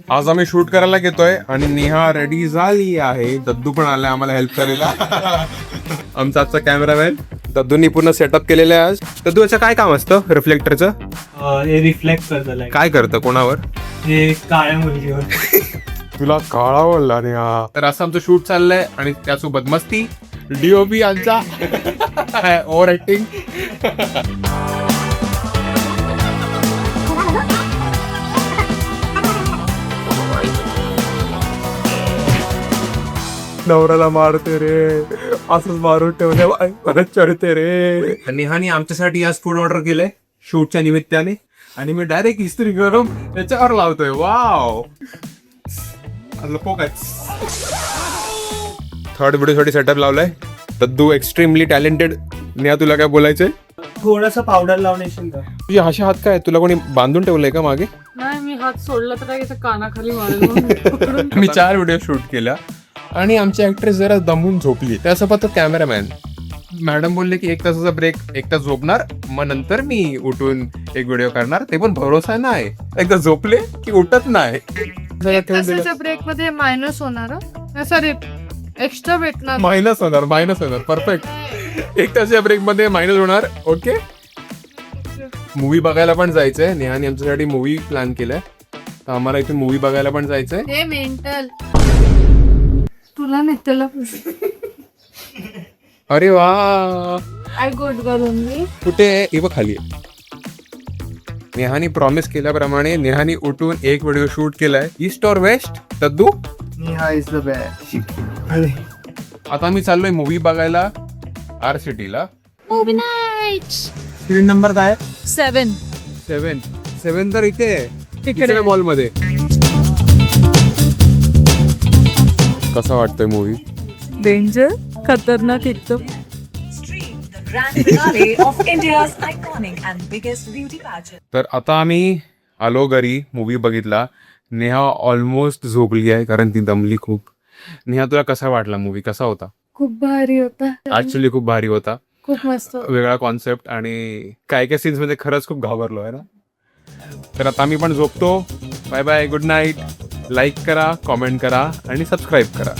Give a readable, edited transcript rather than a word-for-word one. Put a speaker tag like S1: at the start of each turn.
S1: आज आम्ही शूट करायला घेतोय आणि नेहा रेडी झाली आहे. दद्दू पण आलाय आम्हाला हेल्प करायला. आमचा आजचा कॅमेरामॅन दद्दूंनी पूर्ण सेटअप केलेलं आहे आज. दद्दू याचं काय काम असतं रिफ्लेक्टरचं?
S2: हे रिफ्लेक्ट करतं.
S1: काय करतं कोणावर?
S2: हे काळ्या मुलगीवर.
S1: तुला काळा बोलला नेहा. तर असं आमचं शूट चाललंय आणि त्यासोबत मस्ती. डीओपी आमचा ओव्हर ऍक्टिंग. नवऱ्याला मारते रे, असंच मारून ठेवले परत चढते रे. नेहानी आमच्यासाठी आज फूड ऑर्डर केलंय शूटच्या निमित्ताने आणि मी डायरेक्ट इस्त्री करून त्याच्यावर लावतोय. वाव, थर्ड व्हिडिओसाठी सेटअप लावलाय. दद्दू एक्स्ट्रीमली टॅलेंटेड. नेहा तुला काय बोलायचंय?
S2: थोडासा पावडर लावून येशील का?
S1: तुझे असे हात काय, तुला कोणी बांधून ठेवलंय का मागे?
S3: नाही, मी हात सोडला तर काय कानाखाली मारेल.
S1: मी 4 व्हिडिओ शूट केल्या आणि आमची ऍक्ट्रेस जरा दमून झोपली. त्यासोबत तो कॅमेरामॅन मॅडम बोलले की 1 तासाचा ब्रेक, 1 तास झोपणार, मग नंतर मी उठून एक व्हिडिओ करणार. ते पण भरोसा नाही, एकदा झोपले की उठत नाही.
S3: ब्रेक मध्ये मायनस होणार, सॉरी एक्स्ट्रा भेटणार.
S1: मायनस होणार. परफेक्ट. 1 तासाच्या ब्रेक मध्ये मायनस होणार. ओके. मूवी बघायला पण जायचंय. नेहाने आमच्यासाठी मूवी प्लॅन केलाय, तर आम्हाला इथून मूवी बघायला पण जायचंय.
S3: हे मेंटल तुला नाही त्याला.
S1: अरे वा,
S3: आय गुड करून मी
S1: कुठे हे बघ खाली आहे. नेहानी प्रॉमिस केल्याप्रमाणे नेहानी उठून एक व्हिडिओ शूट केलाय. ईस्ट और वेस्ट दद्दू?
S2: Neha is the best.
S1: आता मी चाललोय मूवी बघायला RCT ला.
S3: Movie night.
S2: स्क्रीन नंबर काय?
S1: 7 तर इथे मॉल मध्ये. कसा वाटतोय मूवी?
S3: डेंजर, खतरनाक एकदम.
S4: Grand finale of India's iconic and biggest beauty pageant.
S1: तर आता आम्ही आलो घरी, मूवी बघितला. नेहा ऑलमोस्ट झोपली आहे कारण ती दमली खूप. नेहा तुला कसा वाटला मूवी? कसा होता?
S3: खूप भारी होता.
S1: ऍक्च्युली खूप भारी होता.
S3: खूप मस्त.
S1: वेगळा कॉन्सेप्ट आणि काय सीन्स मध्ये खरंच खूप घाबरलो आहे ना. तर आता आम्ही पण झोपतो. Bye bye, good night. Like करा, कॉमेंट करा आणि सबस्क्राईब करा.